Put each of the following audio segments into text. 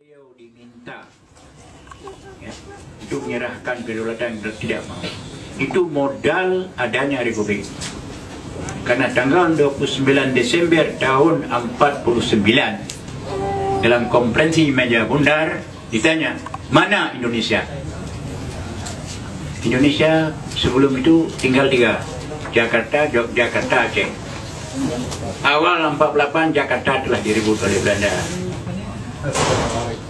Beliau diminta untuk menyerahkan kedaulatan dan tidak mau. Itu modal adanya Republik. Karena tanggal 29 Desember tahun 49 dalam konferensi meja bundar ditanya, mana Indonesia? Indonesia sebelum itu tinggal 3, Jakarta, Yogyakarta, Aceh. Awal 48 Jakarta telah direbut oleh Belanda.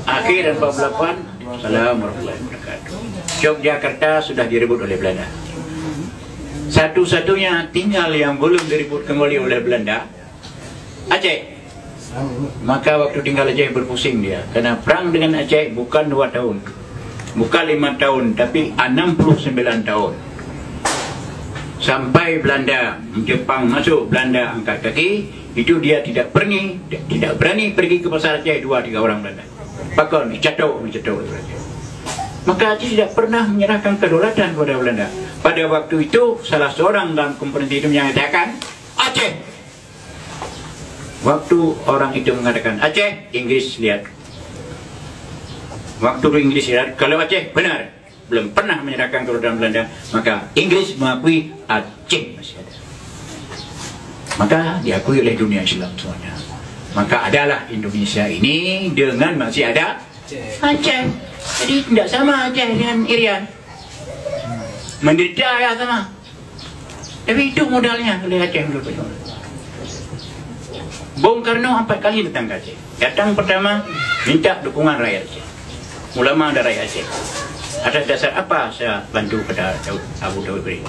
Akhir 48 Assalamualaikum warahmatullahi wabarakatuh, Yogyakarta sudah direbut oleh Belanda. Satu-satunya tinggal yang belum direbut kembali oleh Belanda, Aceh. Maka waktu tinggal Aceh berpusing dia, karena perang dengan Aceh bukan 2 tahun, bukan 5 tahun, tapi 69 tahun. Sampai Belanda, Jepang masuk, Belanda angkat kaki, itu dia tidak berani pergi ke pasar Aceh 2-3 orang Belanda. Pakon, mencetuk. Maka Aceh tidak pernah menyerahkan kedaulatan kepada Belanda. Pada waktu itu, salah seorang dalam konferensi itu menyatakan, Aceh. Waktu orang itu mengatakan Aceh, Inggris lihat. Waktu Inggris lihat, kalau Aceh benar, belum pernah menyerahkan kedaulatan Belanda, maka Inggris mengakui Aceh masih ada. Maka diakui oleh dunia Islam semuanya. Maka adalah Indonesia ini dengan masih ada Aceh. Jadi tidak sama Aceh dengan Irian. Menderita ya sama. Tapi itu modalnya oleh Aceh dulu. Bung Karno 4 kali datang ke Aceh. Datang pertama minta dukungan rakyat Aceh, ulama dan rakyat Aceh. Atas dasar apa saya bantu pada Abu Dawud beri?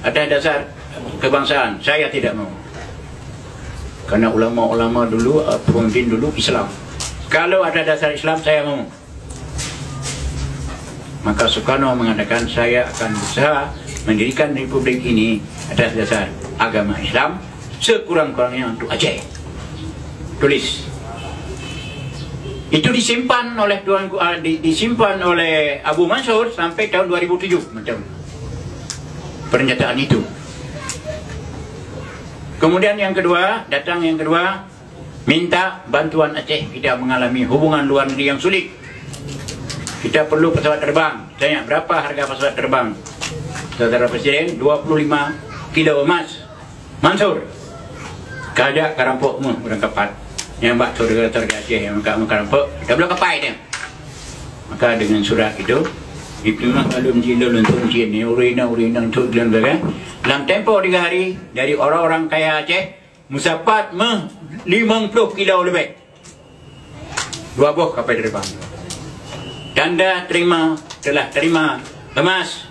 Atas dasar kebangsaan, saya tidak mau. Karena ulama-ulama dulu, pemimpin dulu Islam. Kalau ada dasar Islam, saya mau. Maka Soekarno mengatakan, saya akan berusaha mendirikan Republik ini atas dasar agama Islam, sekurang-kurangnya untuk Aceh. Tulis. Itu disimpan oleh Abu Mansur sampai tahun 2007 macam pernyataan itu. Kemudian yang kedua, minta bantuan Aceh. Kita mengalami hubungan luar negeri yang sulit. Kita perlu pesawat terbang. Tanya, berapa harga pesawat terbang? Saudara Presiden, 25 kilo emas. Mansur, kajak karampokmu berangkapat. Yang mbak saudara Aceh yang karampok, kita belum kapai dia. Maka dengan surat itu mah kalau menjilul untuk sini, urina untuk bilang bagai. Dalam tempoh 3 hari, dari orang-orang kaya Aceh, musapat 50 kilo lebih. 2 buah kapal terbang. Tanda telah terima emas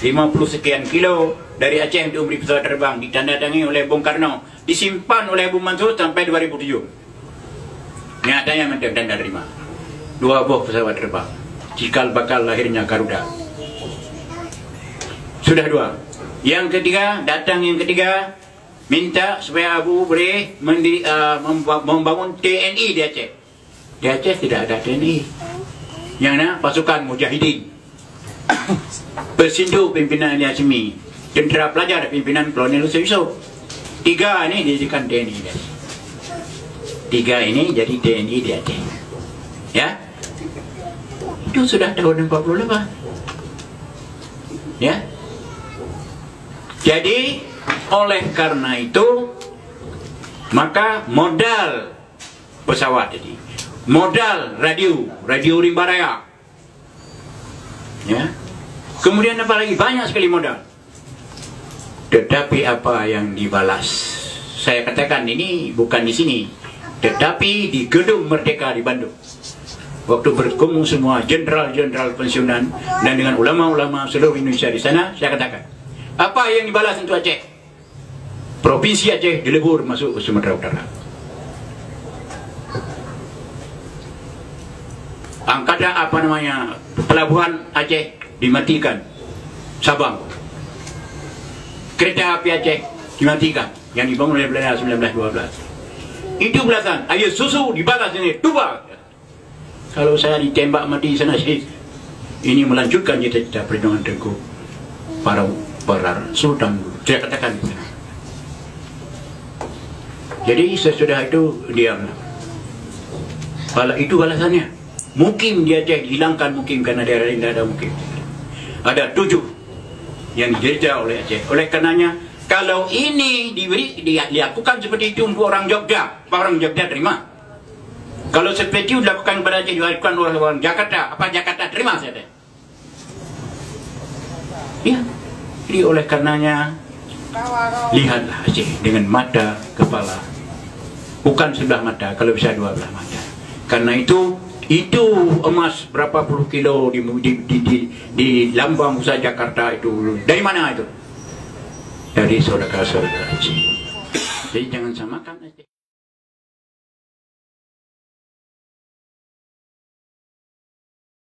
50 sekian kilo dari Aceh untuk memberi pesawat terbang. Ditandatangani oleh Bung Karno, disimpan oleh Abu Mansur sampai 2007. Nyatanya menteri tanda terima 2 buah pesawat terbang, cikal bakal lahirnya Garuda. Sudah 2. Yang ketiga, minta supaya Abu boleh membangun TNI di Aceh. Di Aceh tidak ada TNI. Yang mana pasukan Mujahidin, Persindu pimpinan Ali Hashimi, tentera pelajar pimpinan Kolonel Yusuf. 3 ini dijadikan TNI di Aceh. 3 ini jadi TNI di Aceh. Ya, itu sudah tahun 48. Ya. Jadi oleh karena itu, maka modal pesawat tadi, modal radio rimba raya, ya. Kemudian apa lagi? Banyak sekali modal. Tetapi apa yang dibalas? Saya katakan ini bukan di sini, tetapi di Gedung Merdeka di Bandung. Waktu berkumpul semua jenderal-jenderal pensiunan dan dengan ulama-ulama seluruh Indonesia di sana, saya katakan, apa yang dibalas untuk Aceh? Provinsi Aceh dilebur masuk ke Sumatera Utara. Angkatan pelabuhan Aceh dimatikan. Sabang. Kereta api Aceh dimatikan, yang dibangun oleh Belanda 1912. Itu belasan. Air susu dibalas ini 2. Kalau saya ditembak mati sana sini, ini melanjutkan cita-cita perjuangan Tengku para Sultan. Saya katakan. Jadi sesudah itu diam. Itu balasannya. Mukim di Aceh hilangkan mukim karena daerah ini tidak ada mukim. Ada 7 yang dijajah oleh Aceh. Oleh karenanya, kalau ini dilakukan seperti itu untuk orang Jogja, apa orang Jogja terima? Kalau seperti itu dilakukan kepada Aceh, dilakukan oleh orang Jakarta, apa Jakarta terima saja? Ya, jadi oleh karenanya lihatlah Aceh dengan mata kepala, bukan sebelah mata, kalau bisa 2 belah mata. Karena itu emas berapa puluh kilo di lambang Bursa Jakarta itu dari mana itu? Dari saudara-saudara Aceh. Jadi jangan samakan Aceh.